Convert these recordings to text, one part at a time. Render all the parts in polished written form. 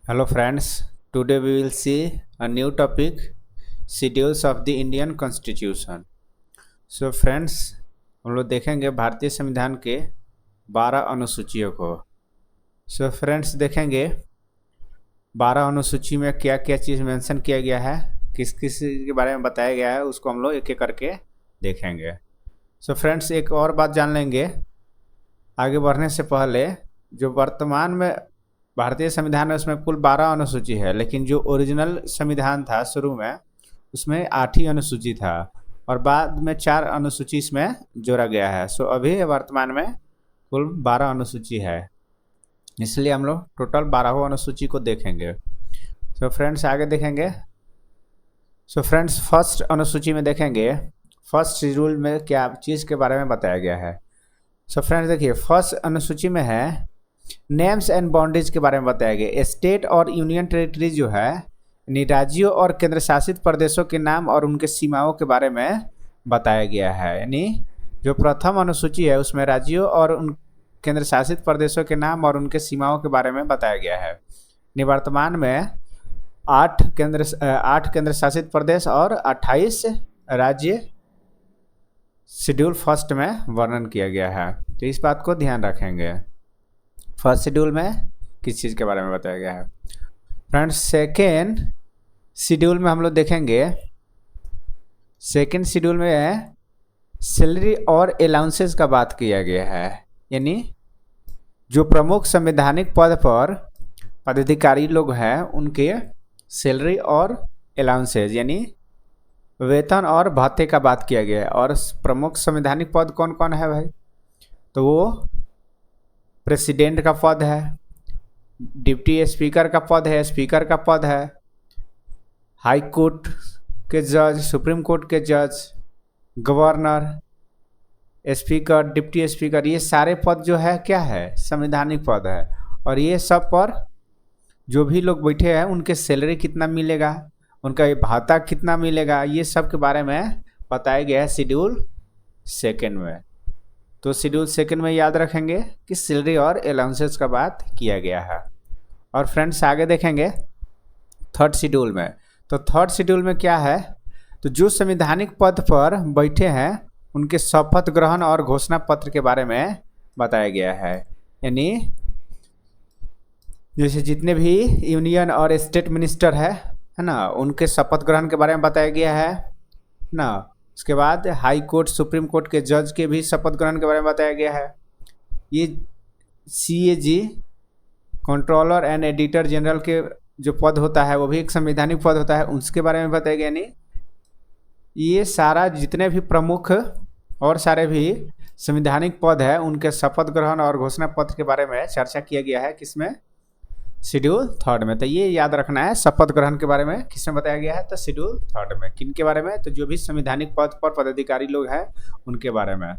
Hello friends, today we will see a new topic, schedules of the Indian Constitution. So friends, हम लोग देखेंगे भारतीय संविधान के 12 अनुसूचियों को। So friends देखेंगे 12 अनुसूची में क्या क्या चीज़ मेंशन किया गया है, किस किस के बारे में बताया गया है, उसको हम लोग एक एक करके देखेंगे। So friends एक और बात जान लेंगे आगे बढ़ने से पहले, जो वर्तमान में भारतीय संविधान है उसमें कुल 12 अनुसूची है, लेकिन जो ओरिजिनल संविधान था शुरू में उसमें 8 ही अनुसूची था और बाद में 4 अनुसूची इसमें जोड़ा गया है। सो अभी वर्तमान में कुल 12 अनुसूची है, इसलिए हम लोग टोटल 12 अनुसूची को देखेंगे। सो फ्रेंड्स आगे देखेंगे। सो फ्रेंड्स फर्स्ट अनुसूची में देखेंगे फर्स्ट शेड्यूल में क्या चीज़ के बारे में बताया गया है। सो फ्रेंड्स देखिए फर्स्ट अनुसूची में है नेम्स एंड बाउंड्रीज के बारे में बताया गया। स्टेट और यूनियन टेरिटरी जो है राज्यों और केंद्र शासित प्रदेशों के नाम और उनके सीमाओं के बारे में बताया गया है। यानी जो प्रथम अनुसूची है उसमें राज्यों और उन केंद्र शासित प्रदेशों के नाम और उनके सीमाओं के बारे में बताया गया है। वर्तमान में 8 केंद्र शासित प्रदेश और 28 राज्य शेड्यूल फर्स्ट में वर्णन किया गया है, तो इस बात को ध्यान रखेंगे। फर्स्ट शेड्यूल में किस चीज़ के बारे में बताया गया है। फ्रेंड्स सेकेंड शेड्यूल में हम लोग देखेंगे, सेकेंड शेड्यूल में सैलरी और अलाउंसेस का बात किया गया है। यानी जो प्रमुख संवैधानिक पद पर पदाधिकारी लोग हैं उनके सैलरी और अलाउंसेस यानी वेतन और भत्ते का बात किया गया है। और प्रमुख संवैधानिक पद कौन कौन है भाई, तो वो प्रेसिडेंट का पद है, डिप्टी स्पीकर का पद है, स्पीकर का पद है, हाई कोर्ट के जज, सुप्रीम कोर्ट के जज, गवर्नर, स्पीकर, डिप्टी स्पीकर, ये सारे पद जो है क्या है संवैधानिक पद है। और ये सब पर जो भी लोग बैठे हैं उनके सैलरी कितना मिलेगा, उनका भत्ता कितना मिलेगा, ये सब के बारे में बताया गया है शेड्यूल सेकेंड में। तो शेड्यूल सेकेंड में याद रखेंगे कि सैलरी और अलाउंसेस का बात किया गया है। और फ्रेंड्स आगे देखेंगे थर्ड शेड्यूल में। तो थर्ड शेड्यूल में क्या है, तो जो संवैधानिक पद पर बैठे हैं उनके शपथ ग्रहण और घोषणा पत्र के बारे में बताया गया है। यानी जैसे जितने भी यूनियन और स्टेट मिनिस्टर है ना, उनके शपथ ग्रहण के बारे में बताया गया है ना। उसके बाद हाई कोर्ट, सुप्रीम कोर्ट के जज के भी शपथ ग्रहण के बारे में बताया गया है। ये CAG, controller and editor general के जो पद होता है वो भी एक संवैधानिक पद होता है, उसके बारे में बताया गया। नहीं, ये सारा जितने भी प्रमुख और सारे भी संवैधानिक पद है उनके शपथ ग्रहण और घोषणा पत्र के बारे में चर्चा किया गया है किसमें, शेड्यूल थर्ड में। तो ये याद रखना है शपथ ग्रहण के बारे में किसमें बताया गया है, तो शेड्यूल थर्ड में। किन के बारे में, तो जो भी संवैधानिक पद पर पदाधिकारी लोग हैं उनके बारे में।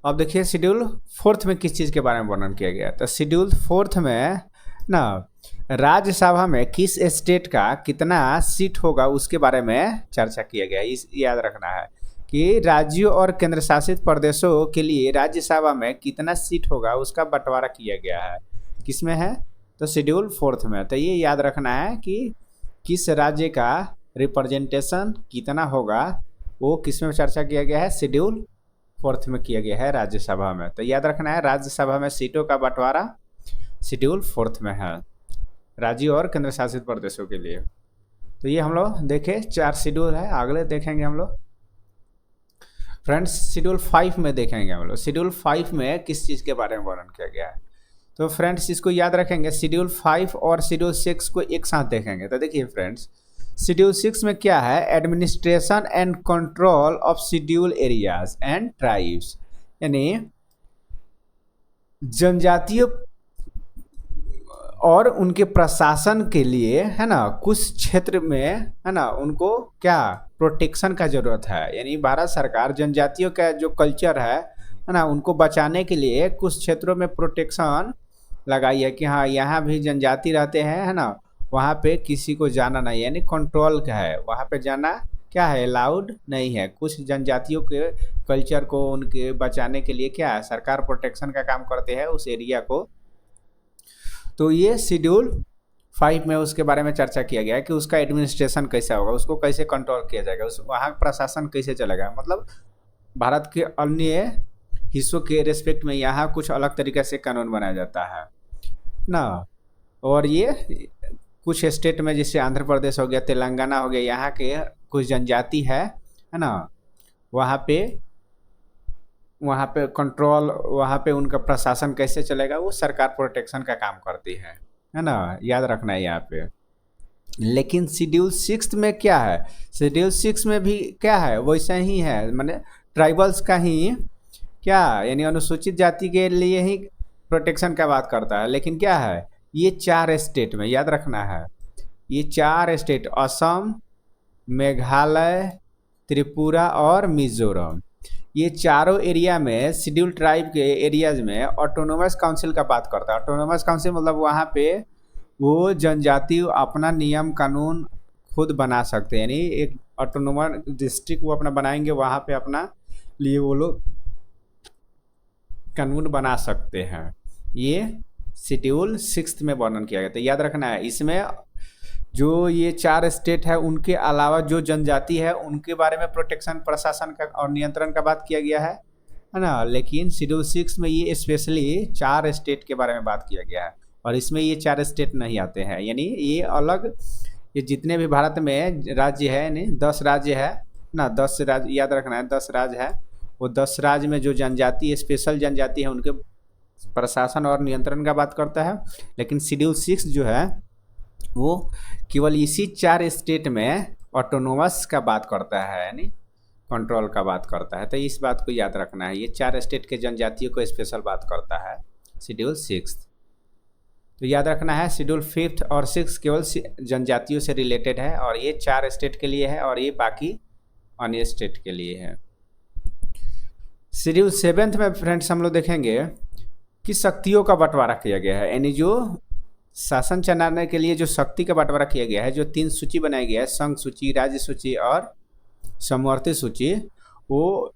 अब देखिए शेड्यूल फोर्थ में किस चीज़ के बारे में वर्णन किया गया, तो शेड्यूल फोर्थ में ना राज्यसभा में किस स्टेट का कितना सीट होगा उसके बारे में चर्चा किया गया है। इस याद रखना है कि राज्यों और केंद्र शासित प्रदेशों के लिए राज्यसभा में कितना सीट होगा उसका बंटवारा किया गया है। किसमें है, तो शेड्यूल फोर्थ में। तो ये याद रखना है कि किस राज्य का रिप्रेजेंटेशन कितना होगा वो किस में चर्चा किया गया है, शेड्यूल फोर्थ में किया गया है राज्यसभा में। तो याद रखना है राज्यसभा में सीटों का बंटवारा शेड्यूल फोर्थ में है राज्यों और केंद्र शासित प्रदेशों के लिए। तो ये हम लोग देखे 4 शेड्यूल है, अगले देखेंगे हम लोग। फ्रेंड्स शेड्यूल 5 में देखेंगे हम लोग, शेड्यूल 5 में किस चीज़ के बारे में वर्णन किया गया है। तो फ्रेंड्स इसको याद रखेंगे, शेड्यूल 5 और शेड्यूल 6 को एक साथ देखेंगे। तो देखिए फ्रेंड्स शेड्यूल 6 में क्या है, administration and control of schedule areas and tribes. यानी जनजातियों और उनके प्रशासन के लिए है ना कुछ क्षेत्र में है ना उनको क्या प्रोटेक्शन का ज़रूरत है। यानी भारत सरकार जनजातियों का जो कल्चर है ना उनको बचाने के लिए कुछ क्षेत्रों में प्रोटेक्शन लगाई है कि हाँ यहाँ भी जनजाति रहते हैं है ना, वहाँ पे किसी को जाना नहीं, यानी कंट्रोल का है, वहाँ पे जाना क्या है अलाउड नहीं है। कुछ जनजातियों के कल्चर को उनके बचाने के लिए क्या है सरकार प्रोटेक्शन का काम करते हैं उस एरिया को। तो ये शेड्यूल 5 में उसके बारे में चर्चा किया गया है कि उसका एडमिनिस्ट्रेशन कैसा होगा, उसको कैसे कंट्रोल किया जाएगा, उस वहाँ प्रशासन कैसे चलेगा। मतलब भारत के अन्य हिस्सों के रेस्पेक्ट में यहाँ कुछ अलग तरीके से कानून बनाया जाता है ना। और ये कुछ स्टेट में जैसे आंध्र प्रदेश हो गया, तेलंगाना हो गया, यहाँ के कुछ जनजाति है ना, वहाँ पे कंट्रोल, वहाँ पे उनका प्रशासन कैसे चलेगा, वो सरकार प्रोटेक्शन का काम करती है ना, याद रखना है यहाँ पे। लेकिन शेड्यूल 6 में क्या है, शेड्यूल 6 में भी क्या है, वैसा ही है, माने ट्राइबल्स का ही क्या, यानी अनुसूचित जाति के लिए ही प्रोटेक्शन का बात करता है। लेकिन क्या है, ये 4 स्टेट में, याद रखना है, ये 4 स्टेट असम, मेघालय, त्रिपुरा और मिजोरम, ये चारों एरिया में शेड्यूल ट्राइब के एरियाज में ऑटोनोमस काउंसिल का बात करता है। ऑटोनोमस काउंसिल मतलब वहाँ पे वो जनजाति अपना नियम कानून खुद बना सकते हैं, यानी एक ऑटोनोमस डिस्ट्रिक्ट वो अपना बनाएंगे, वहाँ पे अपना लिए वो लोग कानून बना सकते हैं। ये शेड्यूल 6 में वर्णन किया गया। तो याद रखना है, इसमें जो ये 4 स्टेट है उनके अलावा जो जनजाति है उनके बारे में प्रोटेक्शन, प्रशासन का और नियंत्रण का बात किया गया है ना। लेकिन शेड्यूल 6 में ये स्पेशली 4 स्टेट के बारे में बात किया गया है, और इसमें ये 4 स्टेट नहीं आते हैं, यानी ये अलग, ये जितने भी भारत में राज्य है, यानी 10 राज्य है ना, 10 राज्य याद रखना है, 10 राज्य है, वो 10 राज्य में जो जनजाति, स्पेशल जनजाति है, उनके प्रशासन और नियंत्रण का बात करता है। लेकिन शेड्यूल 6 जो है वो केवल इसी 4 स्टेट में ऑटोनोमस का बात करता है, यानी कंट्रोल का बात करता है। तो इस बात को याद रखना है, ये 4 स्टेट के जनजातियों को स्पेशल बात करता है शेड्यूल 6। तो याद रखना है, शेड्यूल 5 और 6 केवल जनजातियों से रिलेटेड है, और ये 4 स्टेट के लिए है, और ये बाकी अन्य स्टेट के लिए है। शेड्यूल 7 में फ्रेंड्स हम लोग देखेंगे कि शक्तियों का बंटवारा किया गया है, यानी जो शासन चलाने के लिए जो शक्ति का बंटवारा किया गया है, जो 3 सूची बनाई गया है, संघ सूची, राज्य सूची और समवर्ती सूची, वो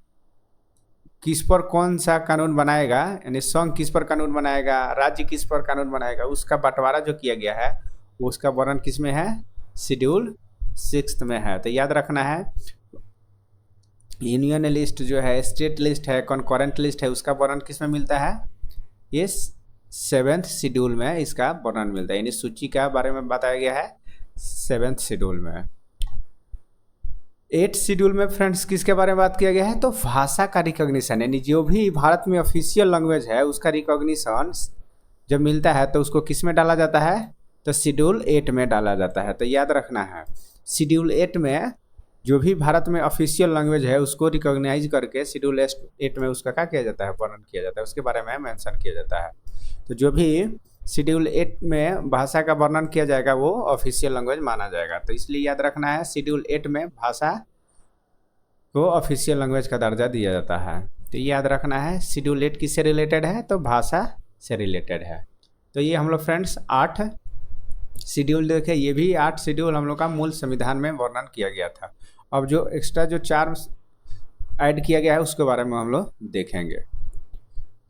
किस पर कौन सा कानून बनाएगा, यानी संघ किस पर कानून बनाएगा, राज्य किस पर कानून बनाएगा, उसका बंटवारा जो किया गया है उसका वर्णन किस में है, शेड्यूल 6 में है। तो याद रखना है, यूनियन लिस्ट जो है, स्टेट लिस्ट है, कॉन्करेंट लिस्ट है, उसका वर्णन किस में मिलता है, ये 7th शेड्यूल में इसका वर्णन मिलता है, यानी सूची का बारे में बताया गया है 7th शेड्यूल में। 8th शेड्यूल में फ्रेंड्स किसके बारे में बात किया गया है, तो भाषा का रिकॉग्निशन, यानी जो भी भारत में ऑफिशियल लैंग्वेज है उसका रिकॉग्निशन जब मिलता है तो उसको किस में डाला जाता है, तो शेड्यूल 8 में डाला जाता है। तो याद रखना है, शेड्यूल 8 में जो भी भारत में ऑफिशियल लैंग्वेज है उसको रिकॉग्नाइज करके शेड्यूल 8 में उसका क्या किया जाता है, वर्णन किया जाता है, उसके बारे में मेंशन किया जाता है। तो जो भी शेड्यूल 8 में भाषा का वर्णन किया जाएगा वो ऑफिशियल लैंग्वेज माना जाएगा। तो इसलिए याद रखना है, शेड्यूल 8 में भाषा को ऑफिशियल लैंग्वेज का दर्जा दिया जाता है। तो ये याद रखना है, शेड्यूल 8 किससे रिलेटेड है, तो भाषा से रिलेटेड है। तो ये हम लोग फ्रेंड्स 8 शेड्यूल देखे, ये भी 8 शेड्यूल हम लोग का मूल संविधान में वर्णन किया गया था। अब जो एक्स्ट्रा जो 4 ऐड किया गया है उसके बारे में हम लोग देखेंगे।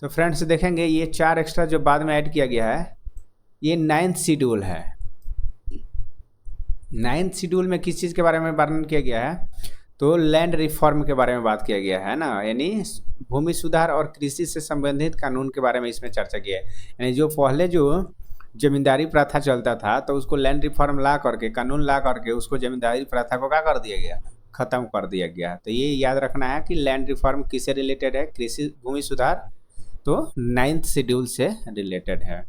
तो फ्रेंड्स देखेंगे, ये 4 एक्स्ट्रा जो बाद में ऐड किया गया है, ये 9th शेड्यूल है। 9th शेड्यूल में किस चीज़ के बारे में वर्णन किया गया है, तो लैंड रिफॉर्म के बारे में बात किया गया है ना, यानी भूमि सुधार और कृषि से संबंधित कानून के बारे में इसमें चर्चा की है। यानी जो पहले जो जमींदारी प्रथा चलता था तो उसको लैंड रिफॉर्म ला करके, कानून ला करके उसको जमींदारी प्रथा को क्या कर दिया गया, ख़त्म कर दिया गया। तो ये याद रखना है कि लैंड रिफॉर्म किससे रिलेटेड है, कृषि भूमि सुधार, तो 9th शेड्यूल से रिलेटेड है।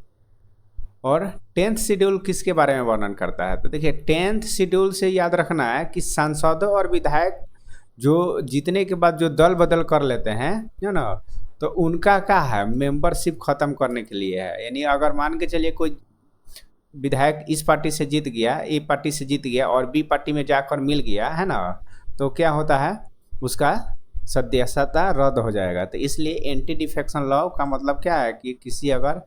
और 10th शेड्यूल किसके बारे में वर्णन करता है, तो देखिए 10th शेड्यूल से याद रखना है कि सांसदों और विधायक जो जीतने के बाद जो दल बदल कर लेते हैं है ना, तो उनका क्या है, मेंबरशिप ख़त्म करने के लिए है। यानी अगर मान के चलिए कोई विधायक इस पार्टी से जीत गया, ए पार्टी से जीत गया और बी पार्टी में जाकर मिल गया है ना, तो क्या होता है, उसका सदस्यता रद्द हो जाएगा। तो इसलिए एंटी डिफेक्शन लॉ का मतलब क्या है कि किसी अगर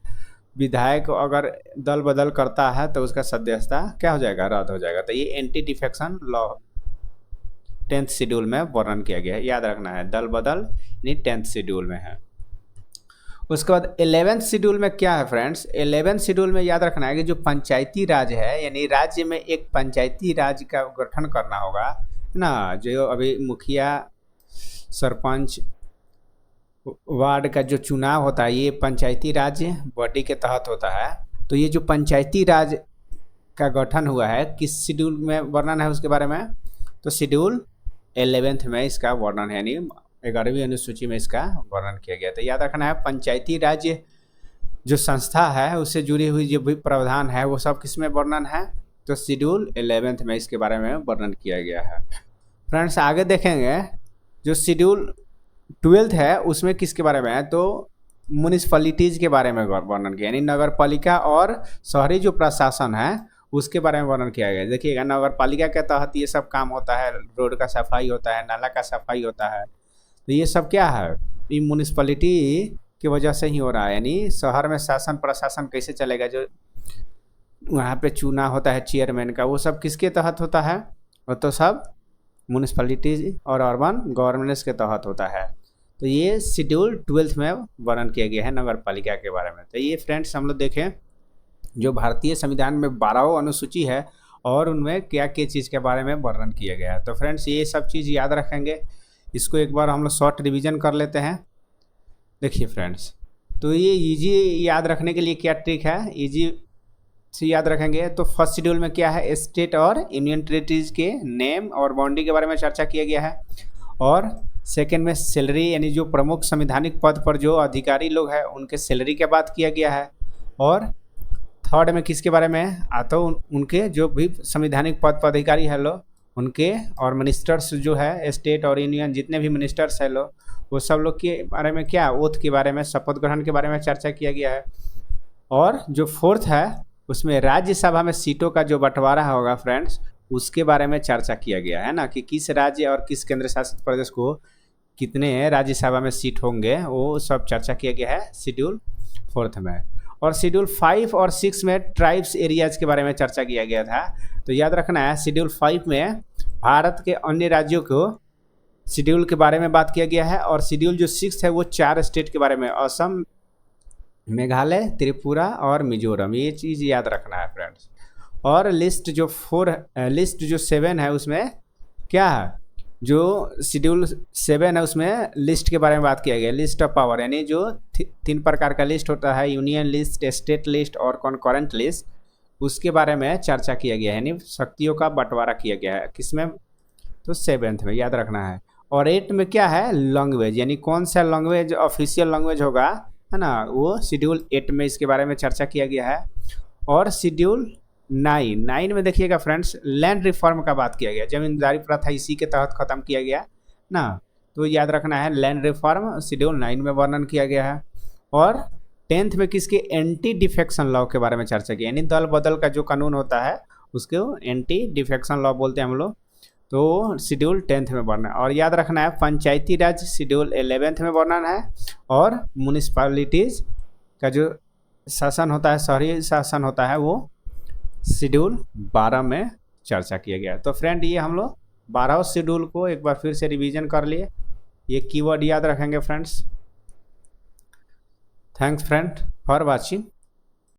विधायक अगर दल बदल करता है तो उसका सदस्यता क्या हो जाएगा, रद्द हो जाएगा। तो ये anti defection law 10th schedule में वर्णन किया गया है, याद रखना है, दल बदल यानी 10th शेड्यूल में है। उसके बाद 11th शेड्यूल में क्या है फ्रेंड्स, 11th शेड्यूल में याद रखना है कि जो पंचायती राज है, यानी राज्य में एक पंचायती राज का गठन करना होगा, है ना। जो अभी मुखिया, सरपंच, वार्ड का जो चुनाव होता है ये पंचायती राज बॉडी के तहत होता है। तो ये जो पंचायती राज का गठन हुआ है किस शेड्यूल में वर्णन है उसके बारे में, तो शेड्यूल 11th में इसका वर्णन है, यानी 11वीं अनुसूची में इसका वर्णन किया गया। तो याद रखना है पंचायती राज जो संस्था है उससे जुड़ी हुई जो भी प्रावधान है वो सब किस में वर्णन है, तो शेड्यूल 11th में इसके बारे में वर्णन किया गया है। फ्रेंड्स आगे देखेंगे जो शेड्यूल 12th है उसमें किसके बारे में है, तो म्यूनिसिपैलिटीज़ के बारे में वर्णन किया, यानी नगर पालिका और शहरी जो प्रशासन है उसके बारे में वर्णन किया गया। देखिएगा नगर पालिका के तहत ये सब काम होता है, रोड का सफाई होता है, नाला का सफाई होता है, तो ये सब क्या है, ये म्यूनिसिपैलिटी की वजह से ही हो रहा है। यानी शहर में शासन प्रशासन कैसे चलेगा, जो वहाँ पे चुनाव होता है चेयरमैन का, वो सब किसके तहत होता है, वो तो सब म्यूनिसिपैलिटीज और अर्बन गवर्नेंस के तहत होता है। तो ये शेड्यूल 12th में वर्णन किया गया है नगर पालिका के बारे में। तो ये फ्रेंड्स हम लोग देखें जो भारतीय संविधान में 12वां अनुसूची है और उनमें क्या क्या चीज़ के बारे में वर्णन किया गया है। तो फ्रेंड्स ये सब चीज़ याद रखेंगे, इसको एक बार हम लोग शॉर्ट रिवीजन कर लेते हैं। देखिए फ्रेंड्स, तो ये इजी याद रखने के लिए क्या ट्रिक है, इजी से याद रखेंगे। तो फर्स्ट शेड्यूल में क्या है, स्टेट और यूनियन टेरिटरीज के नेम और बाउंड्री के बारे में चर्चा किया गया है। और सेकेंड में सैलरी, यानी जो प्रमुख संवैधानिक पद पर जो अधिकारी लोग हैं उनके सैलरी की बात किया गया है। और थर्ड में किसके बारे में तो उनके जो भी संवैधानिक पद पर अधिकारी है लोग उनके, और मिनिस्टर्स जो है स्टेट और यूनियन जितने भी मिनिस्टर्स है लोग वो सब लोग के बारे में क्या, ओथ के बारे में, शपथ ग्रहण के बारे में चर्चा किया गया है। और जो फोर्थ है उसमें राज्यसभा में सीटों का जो बंटवारा होगा फ्रेंड्स उसके बारे में चर्चा किया गया है ना, कि किस राज्य और किस केंद्र शासित प्रदेश को कितने राज्यसभा में सीट होंगे, वो सब चर्चा किया गया है शेड्यूल 4th में। और शेड्यूल 5 और 6 में ट्राइब्स एरियाज के बारे में चर्चा किया गया था। तो याद रखना है शेड्यूल 5 में भारत के अन्य राज्यों को शेड्यूल के बारे में बात किया गया है। और शेड्यूल जो 6 है वो 4 स्टेट के बारे में, असम, मेघालय, त्रिपुरा और मिजोरम, ये चीज़ याद रखना है फ्रेंड्स। और लिस्ट जो 7 है उसमें क्या है, जो शेड्यूल 7 है उसमें लिस्ट के बारे में बात किया गया, लिस्ट ऑफ पावर, यानी जो 3 प्रकार का लिस्ट होता है, यूनियन लिस्ट, स्टेट लिस्ट और कॉन्करेंट लिस्ट, उसके बारे में चर्चा किया गया है, यानी शक्तियों का बंटवारा किया गया है किसमें, तो 7th में याद रखना है। और 8 में क्या है, लैंग्वेज, यानी कौन सा लैंग्वेज ऑफिशियल लैंग्वेज होगा, है ना, वो शेड्यूल 8 में इसके बारे में चर्चा किया गया है। और शेड्यूल 9 में देखिएगा फ्रेंड्स लैंड रिफॉर्म का बात किया गया, जमींदारी प्रथा इसी के तहत खत्म किया गया ना, तो याद रखना है लैंड रिफॉर्म शेड्यूल 9 में वर्णन किया गया है। और 10th में किसके, एंटी डिफेक्शन लॉ के बारे में चर्चा की, यानी दल बदल का जो कानून होता है उसको एंटी डिफेक्शन लॉ बोलते हैं हम लोग, तो शेड्यूल 10th में वर्णन। और याद रखना है पंचायती राज शेड्यूल 11th में वर्णन है। और म्यूनिसिपैलिटीज़ का जो शासन होता है, शहरी शासन होता है, वो शेड्यूल 12 में चर्चा किया गया। तो फ्रेंड ये हम लोग 12 शेड्यूल को एक बार फिर से रिवीजन कर लिए, ये कीवर्ड याद रखेंगे friends. Thanks friend for watching.